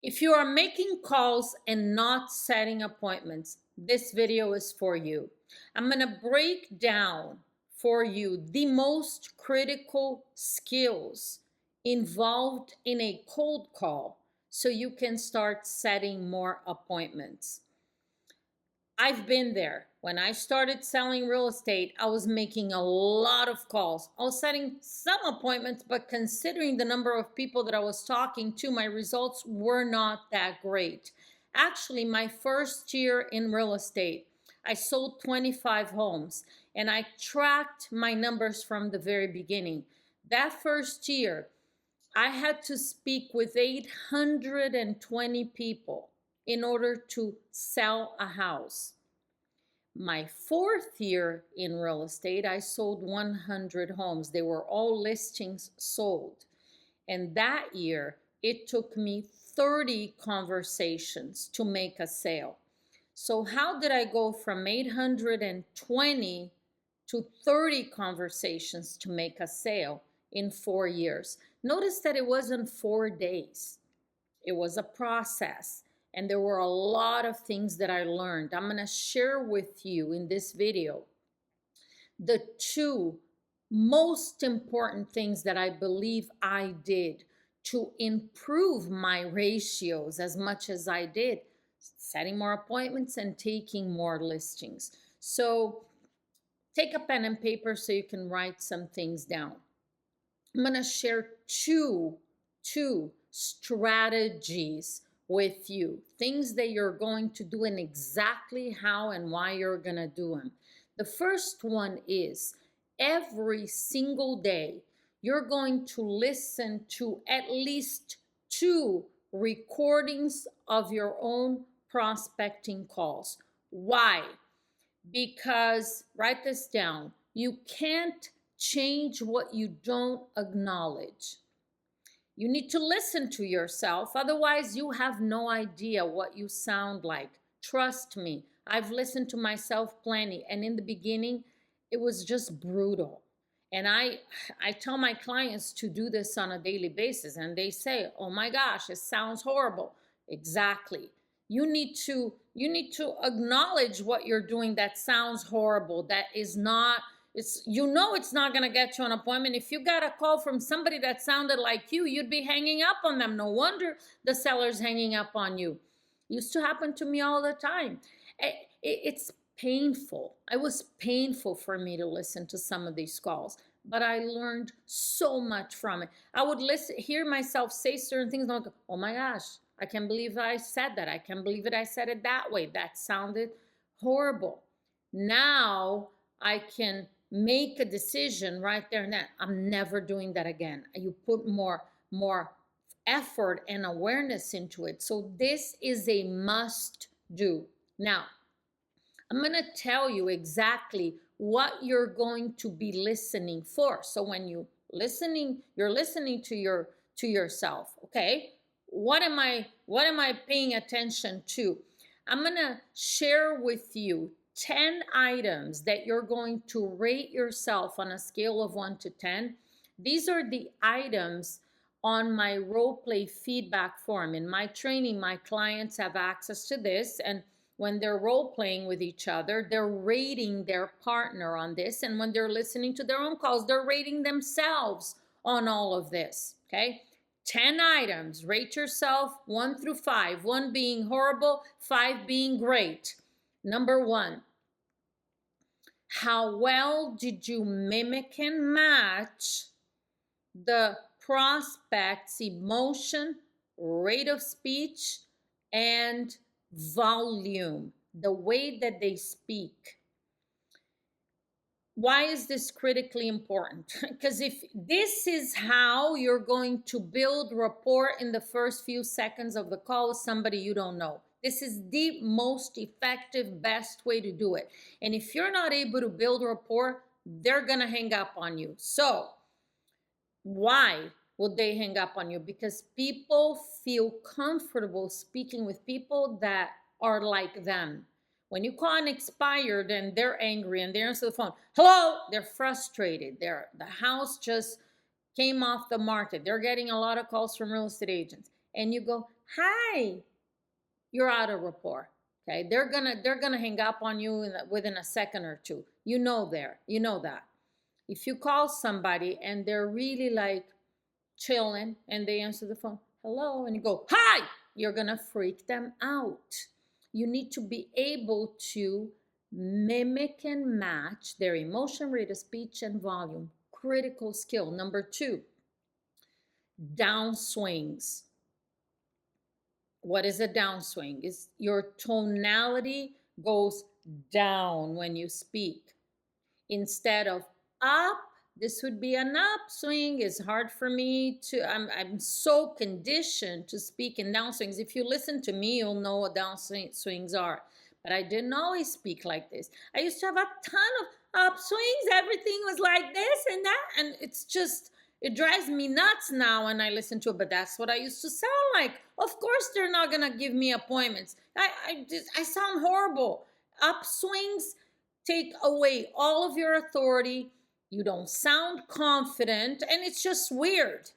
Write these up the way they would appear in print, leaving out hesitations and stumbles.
If you are making calls and not setting appointments, this video is for you. I'm going to break down for you the most critical skills involved in a cold call so you can start setting more appointments. I've been there. When I started selling real estate, I was making a lot of calls. I was setting some appointments, but considering the number of people that I was talking to, my results were not that great. Actually, my first year in real estate, I sold 25 homes and I tracked my numbers from the very beginning. That first year, I had to speak with 820 people in order to sell a house. My fourth year in real estate, I sold 100 homes. They were all listings sold. And that year, it took me 30 conversations to make a sale. So how did I go from 820 to 30 conversations to make a sale in 4 years? Notice that it wasn't 4 days. It was a process. And there were a lot of things that I learned. I'm going to share with you in this video the two most important things that I believe I did to improve my ratios as much as I did, setting more appointments and taking more listings. So take a pen and paper so you can write some things down. I'm going to share two strategies with you, things that you're going to do and exactly how and why you're going to do them. The first one is every single day, you're going to listen to at least 2 recordings of your own prospecting calls. Why? Because, write this down, you can't change what you don't acknowledge. You need to listen to yourself. Otherwise, you have no idea what you sound like. Trust me, I've listened to myself plenty. And in the beginning, it was just brutal. And I tell my clients to do this on a daily basis. And they say, oh my gosh, it sounds horrible. Exactly. You need to acknowledge what you're doing that sounds horrible, that is not, it's not going to get you an appointment. If you got a call from somebody that sounded like you'd be hanging up on them. No wonder the seller's hanging up on you. Used to happen to me all the time. It's painful. It was painful for me to listen to some of these calls, but I learned so much from it. I would hear myself say certain things and I'd go, oh my gosh, I can't believe I said that. I can't believe it. I said it that way. That sounded horrible. Now I can make a decision right there and then. I'm never doing that again. You put more effort and awareness into it. So this is a must do. Now, I'm going to tell you exactly what you're going to be listening for. So when you're listening to yourself, okay? What am I paying attention to? I'm going to share with you 10 items that you're going to rate yourself on a scale of 1 to 10. These are the items on my role play feedback form. In my training, my clients have access to this, and when they're role playing with each other, they're rating their partner on this, and when they're listening to their own calls, they're rating themselves on all of this, okay? 10 items, rate yourself 1 through 5, 1 being horrible, 5 being great. Number 1, how well did you mimic and match the prospect's emotion, rate of speech, and volume, the way that they speak? Why is this critically important? Because if this is how you're going to build rapport in the first few seconds of the call with somebody you don't know. This is the most effective, best way to do it. And if you're not able to build rapport, they're going to hang up on you. So why would they hang up on you? Because people feel comfortable speaking with people that are like them. When you call an expired and they're angry and they answer the phone, hello, they're frustrated. The house just came off the market. They're getting a lot of calls from real estate agents. And you go, hi, you're out of rapport. Okay, they're gonna hang up on you within a second or two. You know that. If you call somebody and they're really like chilling and they answer the phone, hello, and you go, hi, you're gonna freak them out. You need to be able to mimic and match their emotion, rate of speech, and volume. Critical skill. Number two, downswings. What is a downswing? Is your tonality goes down when you speak instead of up. This would be an upswing. It's hard for me to, I'm so conditioned to speak in downswings. If you listen to me, you'll know what downswings are. But I didn't always speak like this. I used to have a ton of upswings. Everything was like this and that. And it's just, it drives me nuts now when I listen to it. But that's what I used to sound like. Of course, they're not going to give me appointments. I sound horrible. Upswings take away all of your authority. You don't sound confident, and it's just weird.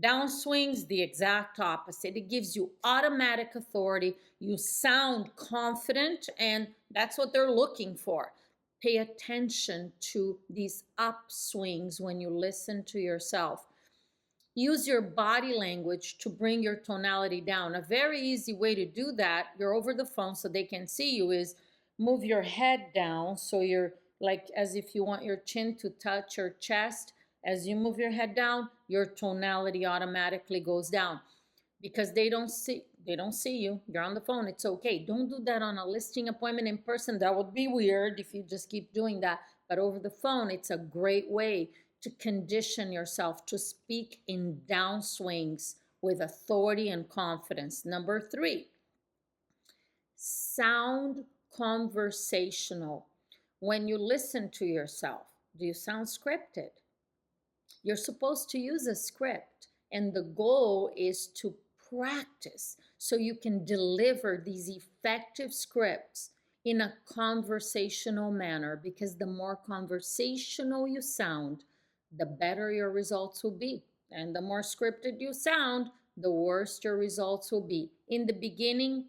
Downswings, the exact opposite. It gives you automatic authority. You sound confident, and that's what they're looking for. Pay attention to these upswings when you listen to yourself. Use your body language to bring your tonality down. A very easy way to do that, you're over the phone so they can see you, is move your head down so you're like as if you want your chin to touch your chest. As you move your head down, your tonality automatically goes down because they don't see you. You're on the phone. It's okay. Don't do that on a listing appointment in person. That would be weird if you just keep doing that. But over the phone, it's a great way to condition yourself to speak in downswings with authority and confidence. Number three, sound conversational. When you listen to yourself, do you sound scripted? You're supposed to use a script, and the goal is to practice so you can deliver these effective scripts in a conversational manner, because the more conversational you sound, the better your results will be. And the more scripted you sound, the worse your results will be. In the beginning,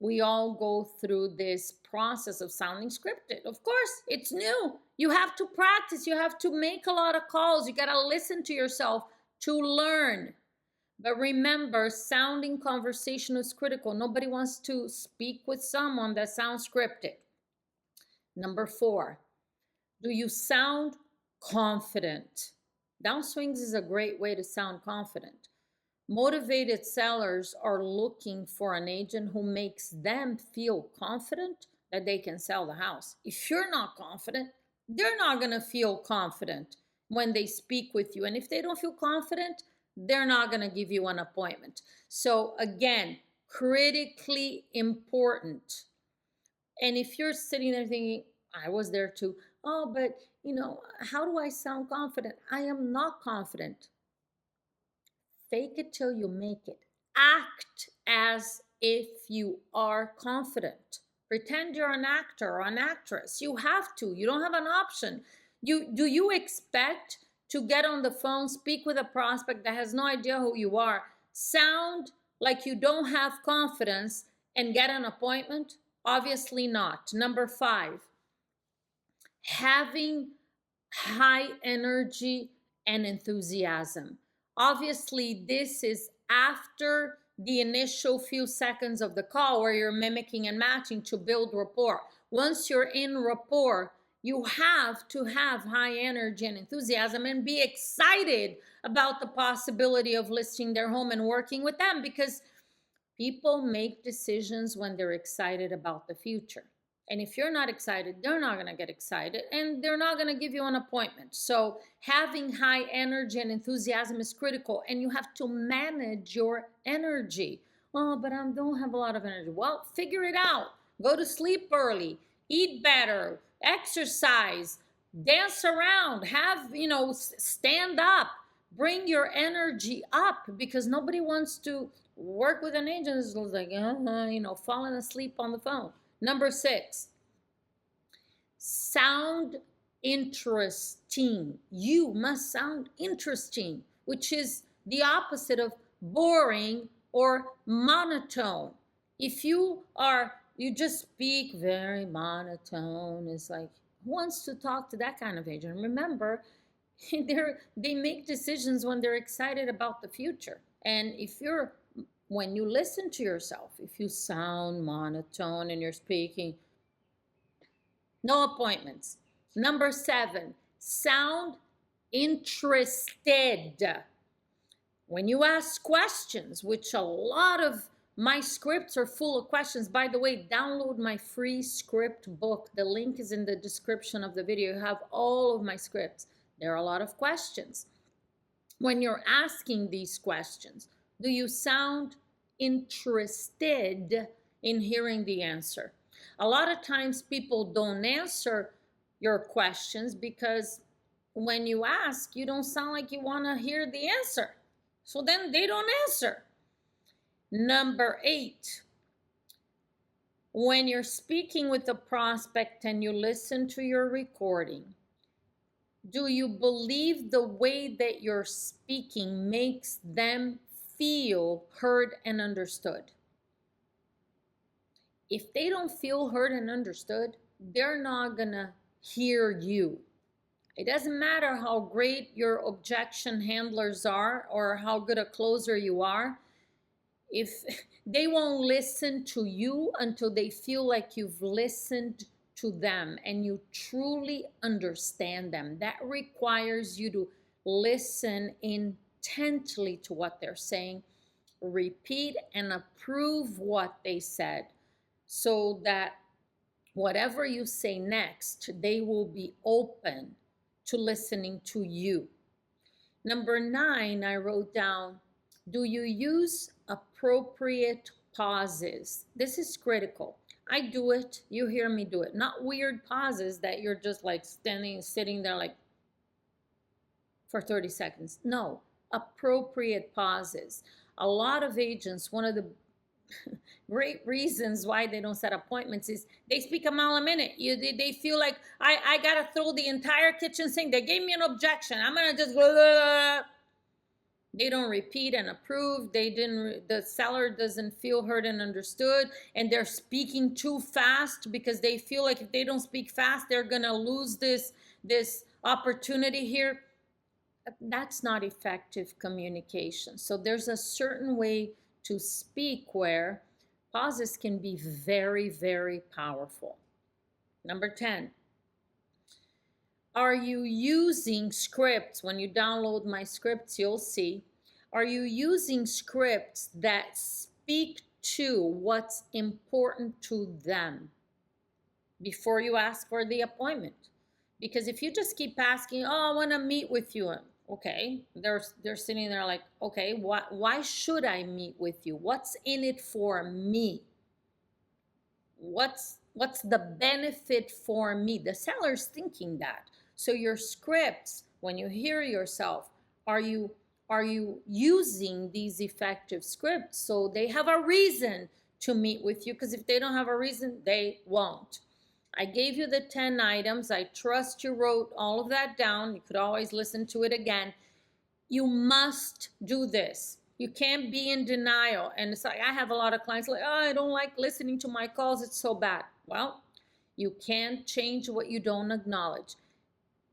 we all go through this process of sounding scripted. Of course, it's new. You have to practice. You have to make a lot of calls. You got to listen to yourself to learn. But remember, sounding conversational is critical. Nobody wants to speak with someone that sounds scripted. Number four, do you sound confident? Downswings is a great way to sound confident. Motivated sellers are looking for an agent who makes them feel confident that they can sell the house. If you're not confident, they're not going to feel confident when they speak with you. And if they don't feel confident, they're not going to give you an appointment. So, again, critically important. And if you're sitting there thinking, I was there too, oh, but how do I sound confident? I am not confident. Fake it till you make it. Act as if you are confident. Pretend you're an actor or an actress. You have to. You don't have an option. Do you expect to get on the phone, speak with a prospect that has no idea who you are, sound like you don't have confidence, and get an appointment? Obviously not. Number five, having high energy and enthusiasm. Obviously, this is after the initial few seconds of the call where you're mimicking and matching to build rapport. Once you're in rapport, you have to have high energy and enthusiasm and be excited about the possibility of listing their home and working with them, because people make decisions when they're excited about the future. And if you're not excited, they're not going to get excited and they're not going to give you an appointment. So having high energy and enthusiasm is critical, and you have to manage your energy. Oh, but I don't have a lot of energy. Well, figure it out. Go to sleep early, eat better, exercise, dance around, stand up, bring your energy up, because nobody wants to work with an agent who's like, falling asleep on the phone. Number six, sound interesting. You must sound interesting, which is the opposite of boring or monotone. If you just speak very monotone, it's like, who wants to talk to that kind of agent? Remember, they make decisions when they're excited about the future. And when you listen to yourself, if you sound monotone and you're speaking, no appointments. Number 7, sound interested. When you ask questions, which a lot of my scripts are full of questions. By the way, download my free script book. The link is in the description of the video. You have all of my scripts. There are a lot of questions. When you're asking these questions, do you sound interested in hearing the answer? A lot of times people don't answer your questions because when you ask, you don't sound like you want to hear the answer. So then they don't answer. Number 8, when you're speaking with a prospect and you listen to your recording, do you believe the way that you're speaking makes them feel heard and understood? If they don't feel heard and understood, they're not gonna hear you. It doesn't matter how great your objection handlers are or how good a closer you are. If they won't listen to you until they feel like you've listened to them and you truly understand them. That requires you to listen intently to what they're saying, repeat and approve what they said, so that whatever you say next, they will be open to listening to you. Number 9, I wrote down, do you use appropriate pauses? This is critical. I do it. You hear me do it. Not weird pauses that you're just like sitting there like for 30 seconds. No, appropriate pauses. A lot of agents, one of the great reasons why they don't set appointments is they speak a mile a minute. They feel like, I got to throw the entire kitchen sink. They gave me an objection. I'm going to just go. They don't repeat and approve. The seller doesn't feel heard and understood, and they're speaking too fast because they feel like if they don't speak fast, they're going to lose this opportunity here. That's not effective communication. So there's a certain way to speak where pauses can be very, very powerful. Number 10, are you using scripts? When you download my scripts, you'll see. Are you using scripts that speak to what's important to them before you ask for the appointment? Because if you just keep asking, oh, I want to meet with you. Okay, they're sitting there like, okay, why should I meet with you? What's in it for me? What's the benefit for me? The seller's thinking that. So your scripts, when you hear yourself, are you using these effective scripts so they have a reason to meet with you? Because if they don't have a reason, they won't. I gave you the 10 items. I trust you wrote all of that down. You could always listen to it again. You must do this. You can't be in denial. And it's like, I have a lot of clients like, oh, I don't like listening to my calls. It's so bad. Well, you can't change what you don't acknowledge.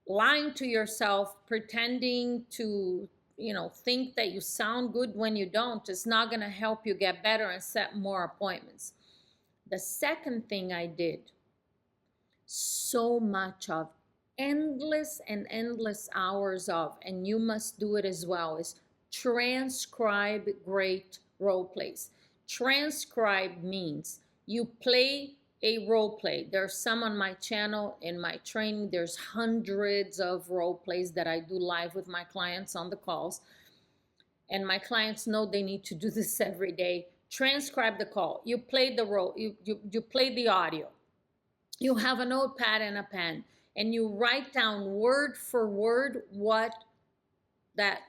Lying to yourself, pretending to, think that you sound good when you don't, is not going to help you get better and set more appointments. The second thing I did, so much of, endless and endless hours of, and you must do it as well, is transcribe great role plays. Transcribe means you play a role play. There's some on my channel. In my training, there's hundreds of role plays that I do live with my clients on the calls, and my clients know they need to do this every day. Transcribe the call. You play the role. You play the audio. You have a notepad and a pen, and you write down word for word what that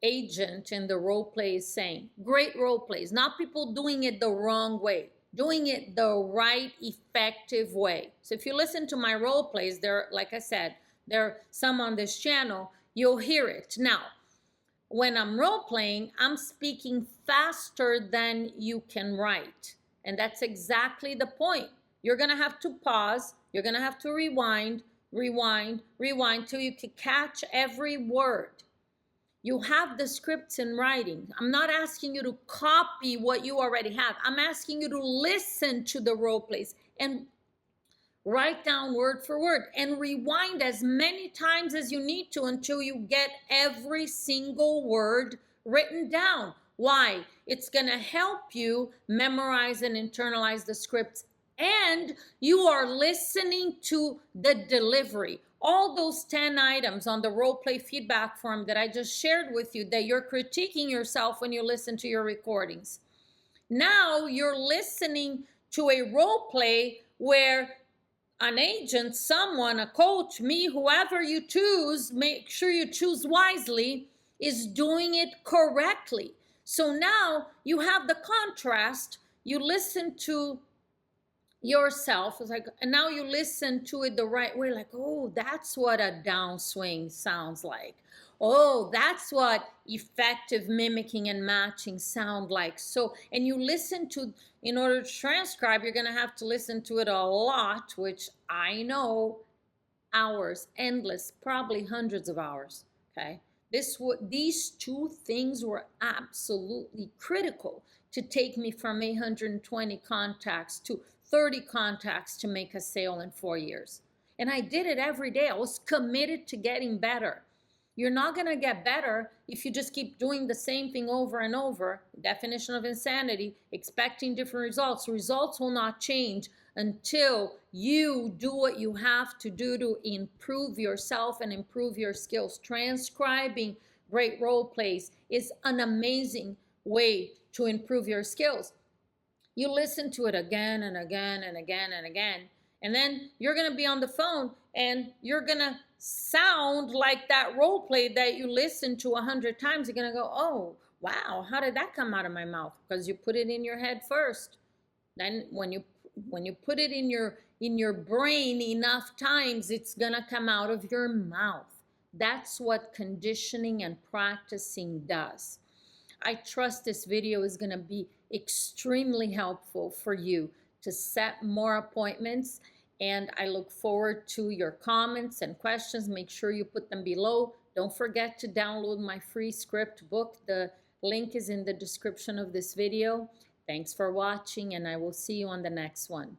agent in the role play is saying. Great role plays, not people doing it the wrong way, doing it the right, effective way. So if you listen to my role plays, there, like I said, there are some on this channel, you'll hear it. Now, when I'm role playing, I'm speaking faster than you can write. And that's exactly the point. You're going to have to pause, you're going to have to rewind, rewind, rewind till you can catch every word. You have the scripts in writing. I'm not asking you to copy what you already have. I'm asking you to listen to the role plays and write down word for word and rewind as many times as you need to until you get every single word written down. Why? It's going to help you memorize and internalize the scripts, and you are listening to the delivery. All those 10 items on the role play feedback form that I just shared with you, that you're critiquing yourself when you listen to your recordings. Now you're listening to a role play where an agent, someone, a coach, me, whoever you choose, make sure you choose wisely, is doing it correctly. So now you have the contrast. You listen to yourself. It's like, and now you listen to it the right way, like, oh, that's what a downswing sounds like. Oh, that's what effective mimicking and matching sound like. So, and you listen to, in order to transcribe, you're going to have to listen to it a lot, which I know, hours, endless, probably hundreds of hours. Okay. These two things were absolutely critical to take me from 820 contacts to 30 contacts to make a sale in 4 years. And I did it every day. I was committed to getting better. You're not going to get better if you just keep doing the same thing over and over. Definition of insanity, expecting different results. Results will not change until you do what you have to do to improve yourself and improve your skills. Transcribing great role plays is an amazing way to improve your skills. You listen to it again and again and again and again, and then you're going to be on the phone and you're going to sound like that role play that you listened to 100 times. You're going to go, oh, wow, how did that come out of my mouth? Because you put it in your head first. Then when you put it in your brain enough times, it's going to come out of your mouth. That's what conditioning and practicing does. I trust this video is going to be extremely helpful for you to set more appointments, and I look forward to your comments and questions. Make sure you put them below. Don't forget to download my free script book. The link is in the description of this video. Thanks for watching, and I will see you on the next one.